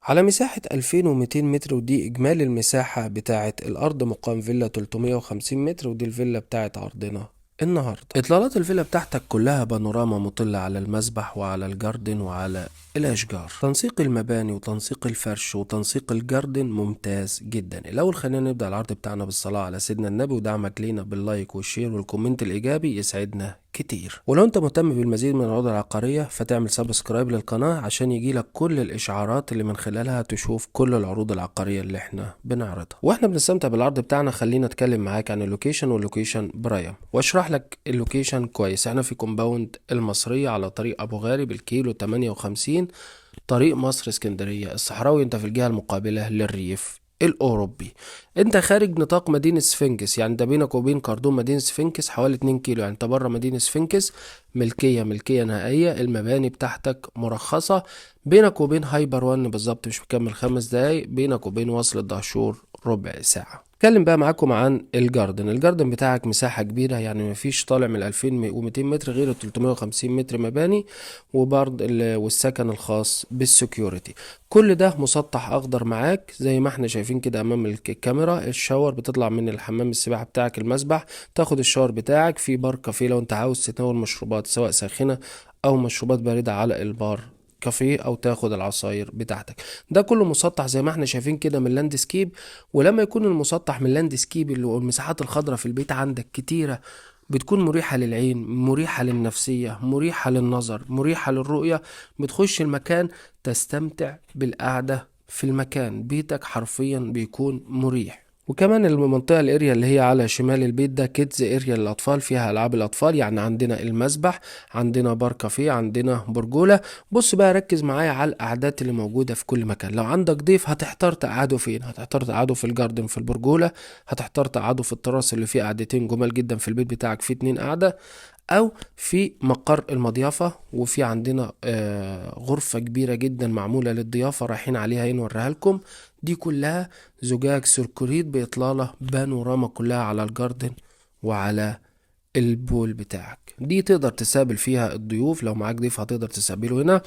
على مساحة 2200 متر، ودي إجمالي المساحة بتاعة الأرض مقام فيلا 350 متر، ودي الفيلا بتاعة عرضنا النهاردة. إطلالات الفيلا بتاعتك كلها بانوراما مطلة على المسبح وعلى الجاردن وعلى الأشجار. تنسيق المباني وتنسيق الفرش وتنسيق الجاردن ممتاز جدا. الأول خلينا نبدأ العرض بتاعنا بالصلاة على سيدنا النبي، ودعمك لينا باللايك والشير والكومنت الإيجابي يسعدنا كتير. ولو انت مهتم بالمزيد من العروض العقارية فتعمل سبسكرايب للقناة عشان يجيلك كل الإشعارات اللي من خلالها تشوف كل العروض العقارية اللي احنا بنعرضها. واحنا بنستمتع بالعرض بتاعنا خلينا اتكلم معاك عن اللوكيشن واللوكيشن برايم واشرح لك اللوكيشن كويس. احنا في كومباوند المصرية على طريق ابو غاري بالكيلو 58، طريق مصر اسكندرية الصحراوي. انت في الجهة المقابلة للريف الأوروبي. انت خارج نطاق مدينة سفنكس، يعني انت بينك وبين كاردون مدينة سفنكس حوالي 2 كيلو، يعني انت بره مدينة سفنكس. ملكية نهائية، المباني بتاعتك مرخصة. بينك وبين هايبر وان بالظبط مش مكمل 5 دقايق، بينك وبين وصل الدهشور ربع ساعة. اتكلم بقى معاكم عن الجاردن بتاعك مساحة كبيرة، يعني مفيش طالع من 2200 متر غير 350 متر مباني وبرض والسكن الخاص بالسكيورتي. كل ده مسطح اخضر معاك زي ما احنا شايفين كده امام الكاميرا. الشاور بتطلع من الحمام السباحة بتاعك المسبح، تاخد الشاور بتاعك في بار كافيه لو انت عاوز تتناول مشروبات سواء ساخنة او مشروبات باردة على البار كافيه، او تاخد العصاير بتاعتك. ده كله مسطح زي ما احنا شايفين كده من لاندسكيب. ولما يكون المسطح من لاندسكيب اللي هو المساحات الخضراء في البيت عندك كتيرة، بتكون مريحة للعين، مريحة للنفسية، مريحة للنظر، مريحة للرؤية. بتخش المكان تستمتع بالقعدة في المكان، بيتك حرفيا بيكون مريح. وكمان المنطقة الاريا اللي هي على شمال البيت ده كيدز اريا للاطفال، فيها العاب الاطفال، يعني عندنا المسبح، عندنا بار كافيه، عندنا برجولة. بص بقى ركز معايا على القعدات اللي موجودة في كل مكان. لو عندك ضيف هتحتار تقعده فين؟ هتحتار تقعده في الجاردن في البرجولة، هتحتار تقعده في التراس اللي فيه قعدتين جمال جدا في البيت بتاعك فيه 2 قعدة، او في مقر المضيافة. وفي عندنا غرفة كبيرة جدا معمولة للضيافة رايحين عليها نوريها لكم. دي كلها زجاج سيركوريت بإطلالة بانوراما كلها على الجاردن وعلى البول بتاعك. دي تقدر تسابل فيها الضيوف، لو معاك ضيف هتقدر تسابله هنا.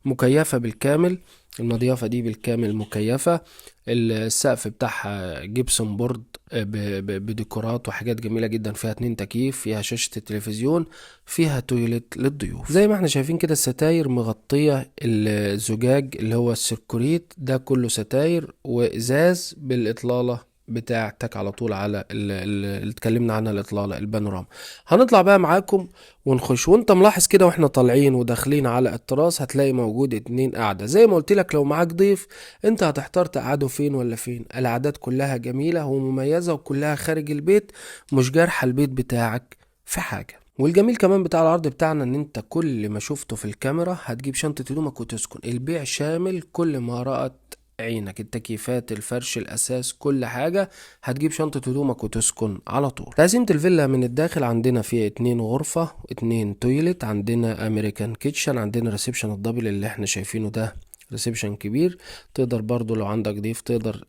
مكيفة بالكامل، المضيافة دي بالكامل مكيفة. السقف بتاعها جبسون بورد بديكورات وحاجات جميلة جدا، فيها 2 تكييف، فيها شاشة التلفزيون، فيها تويلت للضيوف. زي ما احنا شايفين كده الستاير مغطية الزجاج اللي هو السيركوريت ده كله ستاير وإزاز بالإطلالة بتاعتك على طول على اللي اتكلمنا عنها الإطلالة البانوراما. هنطلع بقى معاكم ونخش. وانت ملاحظ كده واحنا طالعين وداخلين على التراس هتلاقي موجود 2 قعدة. زي ما قلت لك لو معاك ضيف انت هتحتار تقعده فين ولا فين. القعدات كلها جميلة ومميزة وكلها خارج البيت، مش جارحة البيت بتاعك في حاجة. والجميل كمان بتاع العرض بتاعنا ان انت كل ما شفته في الكاميرا هتجيب شنطة هدومك وتسكن. البيع شامل، كل ما رأت عينك، التكييفات، الفرش، الاساس، كل حاجة هتجيب شنطة هدومك وتسكن على طول. تقسيمة الفيلا من الداخل عندنا فيها 2 غرفة 2 تويلت، عندنا امريكان كيتشن، عندنا ريسبشن الدبل اللي احنا شايفينه ده ريسبشن كبير. تقدر برضو لو عندك ضيف تقدر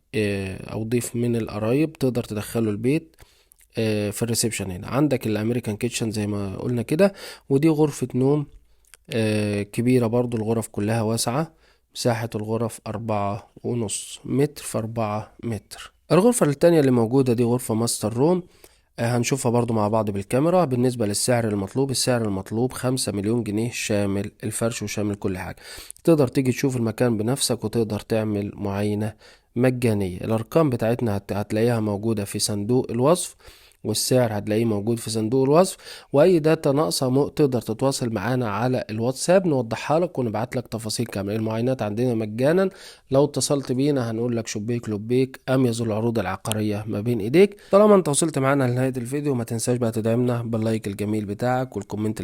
او ضيف من القرايب تقدر تدخله البيت. في الريسبشن هنا عندك الامريكان كيتشن زي ما قلنا كده. ودي غرفة نوم كبيرة برضو، الغرف كلها واسعة. مساحة الغرف 4.5 متر في 4 متر. الغرفة التانية اللي موجودة دي غرفة ماستر روم، هنشوفها برضو مع بعض بالكاميرا. بالنسبة للسعر المطلوب، السعر المطلوب 5 مليون جنيه شامل الفرش وشامل كل حاجة. تقدر تيجي تشوف المكان بنفسك وتقدر تعمل معاينة مجانية. الأرقام بتاعتنا هتلاقيها موجودة في صندوق الوصف، والسعر هتلاقيه موجود في صندوق الوصف. واي داتا ناقصة تقدر تتواصل معانا على الواتساب نوضحها لك ونبعت لك تفاصيل كاملة. المعاينات عندنا مجانا، لو اتصلت بينا هنقول لك شبيك لبيك اميز العروض العقارية ما بين ايديك. طالما انت وصلت معانا لنهاية الفيديو ما تنساش بقى تدعمنا باللايك الجميل بتاعك والكومنت